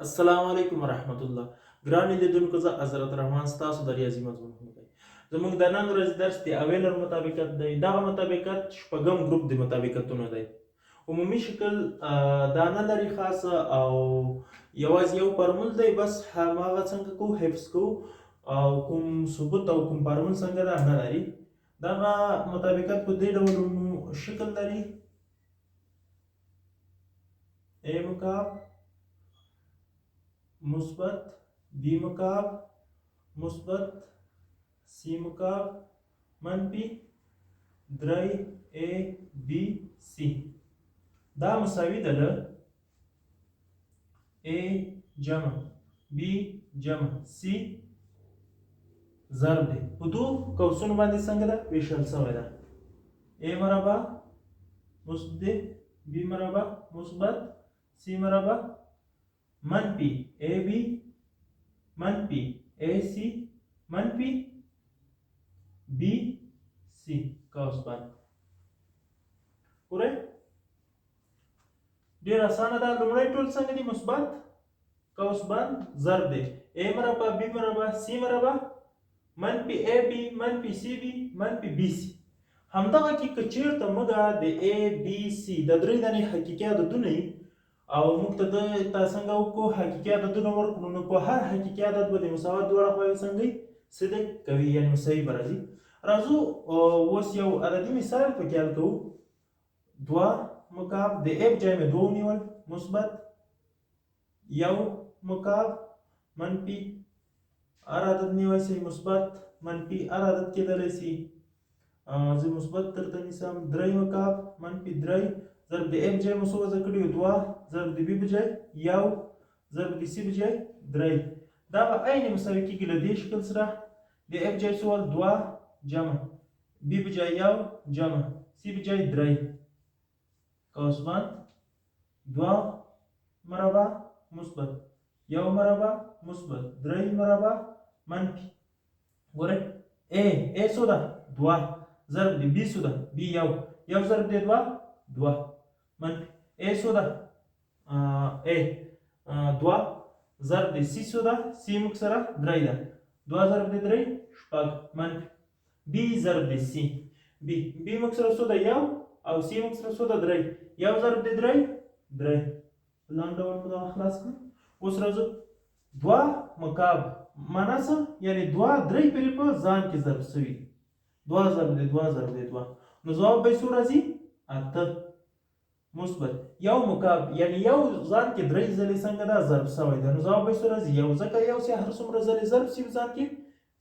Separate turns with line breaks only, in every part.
السلام علیکم ورحمت الله. ګران لیدونکو زه حضرت رحمان ستاسو د ریاضي مضمون ښوونکی. زموږ د نن ورځې درس د اویلر مطابقت دی. دغه مطابقت شپږم ګروپ د مطابقتونو دی. عمومي شکل دا نه لري خاصه او یوازې یو فارمول دی، بس هماغه څنګه کو حفظ کو او کوم ثبوت او کوم فارمول څنګه دا نه لري. دغه مطابقت په دې ډول شکل لري: ا مکعب مثبت بی مکعب مثبت سی مکعب منفی درې ا بی سی. دا مساوي ده له ا جمع بی جمع سی ضرب دی په دوه قوسونو باندې څنګه ده ویشل شوی ده. ا مربع مثبت بی مربع مثبت سی مربع منفی اے بی منفی اے سی منفی بی سی قوس باندې پوره ډیر اسانه ده. لومړی ټول څنګه دي؟ مثبت قوس باندې ضرب دی اے مربع بی مربع سی مربع منفی اے بی منفی سی بی منفی بی سی. همدغه کې که چیرته موږ د اے بی سی د درې دانې حقیقي عددونه او موږ ته دا څنګه وکړو حقیقي عددونه ورکړو، نو په هر حقیقي عدد به د مساوات دواړه خواوې څنګه صدق کوي، یعنې مساوي به راځي. راځو اوس یو عددي مثال پکې حل کوو. دوه مکعب د ا په ځای مې دوه ونیول مثبت یو مکعب منفي هر عدد نیولی شي مثبت منفي هر عدد کېدلی شي. زه مثبت درته نیسم درې مکعب منفي درې ضرب د ا په ځای مو څه وضع کړي وو؟ دوه ضرب د بي په ځای یو ضرب د سی په ځای درې. دا به عین مساوي کېږي له دې شکل سره. د ا په ځای څه ول؟ دوه جمع بي په ځای یو جمع سی په ځای درې قوس بند دوه مربع مثبت یو مربع مثبت درې مربع منفي. ګورئ ا څو ده؟ دوه ضرب د بي څو ده؟ بي یو ضرب د دوه دوه منفي ا څو ده؟ دوه ضرب د سی څو ده؟ سی موږ سره درې ده دوه ضرب د درې شپږ منفي بي ضرب د سی بي موږ سره څو ده؟ یو او سی موږ سره څو ده؟ درې یو ضرب د درې درې. په لاندې ډول مو دغه خلاص کړو. اوس راځو دوه مکعب معنا څه؟ یعنې دوه درې پرې په ځان کې ضرب شوي دوه ضرب د دوه ضرب د دوه، نو ځواب به څو راځي؟ اته. مثبت یو مکعب یعنی یو ځان کې درې ځلې څنګه ده ضرب شوی ده، نو ځواب به څو راځي؟ یو، ځکه یو چې هر څومره ځلې ضرب شي ځان کې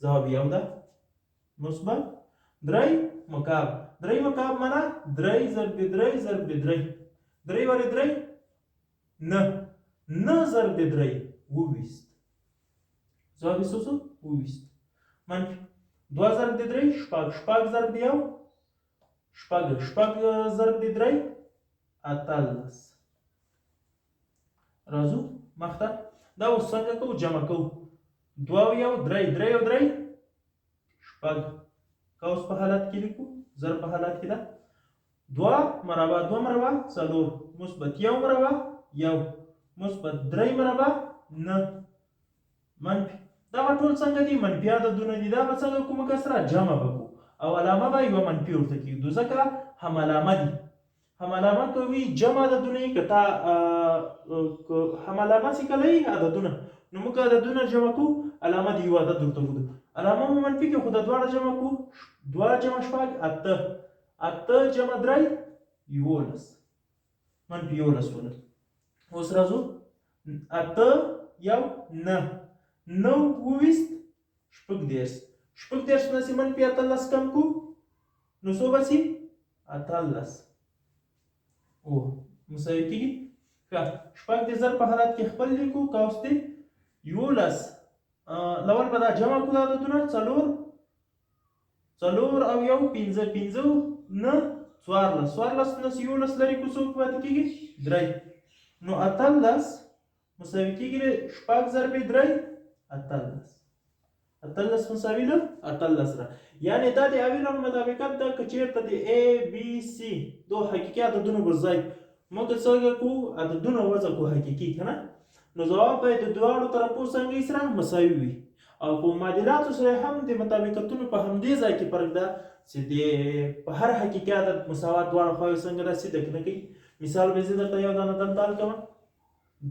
ځواب یو ده. مثبت درې مکعب درې مکعب معنا درې ضرب د درې ضرب د درې درې وارې درې نه ضرب د درې اوویشت ځواب یې څو شو؟ اوویشت منفي دوه ضرب د درې شپږ شپږ ضرب د یو شپږ ضرب د درې اتلس. راځو مخته دا اوس څنګه کوو؟ جمع کوو. دوه او یو درې درې او درې شپږ قوس په حالت کې لیکو ضرب په حالت کې ده. دوه مربع دوه مربع څلور مثبت یو مربع یو مثبت درې مربع نه منفي. دغه ټول څنګه دي؟ منفي عددونه دي. دا به څنګه کومه کسره جمع به کوو او علامه به یوه منفي ورته کېږدو ځکه هم علامه دي. هم علامه کوي جمع عددونه یې که تا هم علامه چې کله یي عددونه، نو موږ عددونه جمع کوو علامه د یو عدد ورته وږدو. علامه مو منفي کې خو د دواړه جمع کوو. دوه جمع شپږ اته اته جمع درې یولس منفي یولس ولس. اوس راځو اته یو نه اوویشت شپږ دېرش شپږ دېرش نه چې منفي اتلس کم کړو نو څو به شي؟ اتلس مساوي کېږي. ښه شپږ د ضرب په حالت کې خپل لیکو قوس دی یولس لول به دا جمع کړو عددونه څلور او یو پنځه پنځه نه څوارلس نه یولس لرې کړو څوک پاتې کېږي؟ درې. نو اتلس مساوي کېږي شپږ ضرب درې اتلس مساوي له اتلس سره. یعنې دا د اویلر مطابقت ده. که چېرته د ا بي سی دو حقیقي عددونه پر ځای موږ څنګه کوو؟ عددونه وضع کوو حقیقي که نه. نو ځواب باید د دواړو طرفو څنګه سره مساوي وي او په معادلاتو سره هم د مطابقتونو په همدې ځای کې فرق ده چې د په هر حقیقي عدد مساوات دواړه خواوې څنګه ده صدق نه کوي. مثال به زه درته یو دانه دلته حل کوم.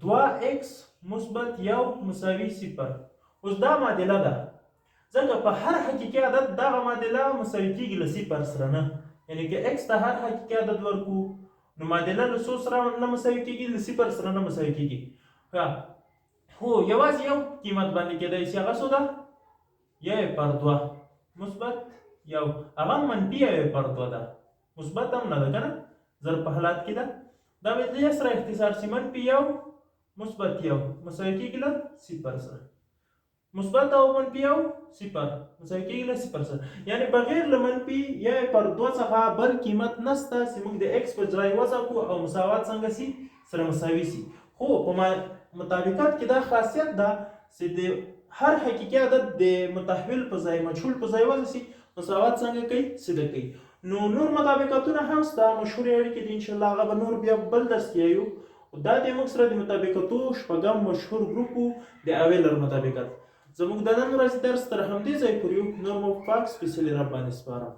2x مثبت 1 مساوي 0. اوس دا معادله ده ځکه په هر حقیقي عدد دغه معادله مساوي کېږي له 0 سره نه، یعنې که x ته هر حقیقي عدد ورکو نو معادله له څو سره نه مساوي کېږي؟ له 0 سره نه مساوي کېږي. هو یوازې یو قیمت باندې کېدای شي، هغه څو ده؟ 1/2 مثبت 1، هغه منفي 1/2 ده، مثبت هم نه ده که نه، ضرب په حالات کې ده. دا به دې سره اختصار شي منفي 1 مثبت 1 مساوي کېږي له 0 سره، مثبت او منفي 1 0 مساوي کېږي له 0 سره، یعنی بغیر له منفي 1/2 څخه بل قیمت نشته چې موږ د x په ځای وضع کړو او مساوات څنګه شي سره مساوي شي. خو په مطابقت کې دا خاصیت ده چې د هر حقیقي عدد د متحول په ځای مجهول په ځای وضع شي مساوات څنګه کوي؟ صدق کوي. نو نور مطابقتونه هم شته، مشهورې اړیکې دي، انشاءالله هغه به نور بیا بل درس کې وایو. دا د موږ سره د مطابقتو شپږم مشهور ګروپ و د اویلر مطابقت. زموږ د نن ورځې درس تر همدې ځای پورې نور مو پاک سپېڅلي رب باندې سپارم.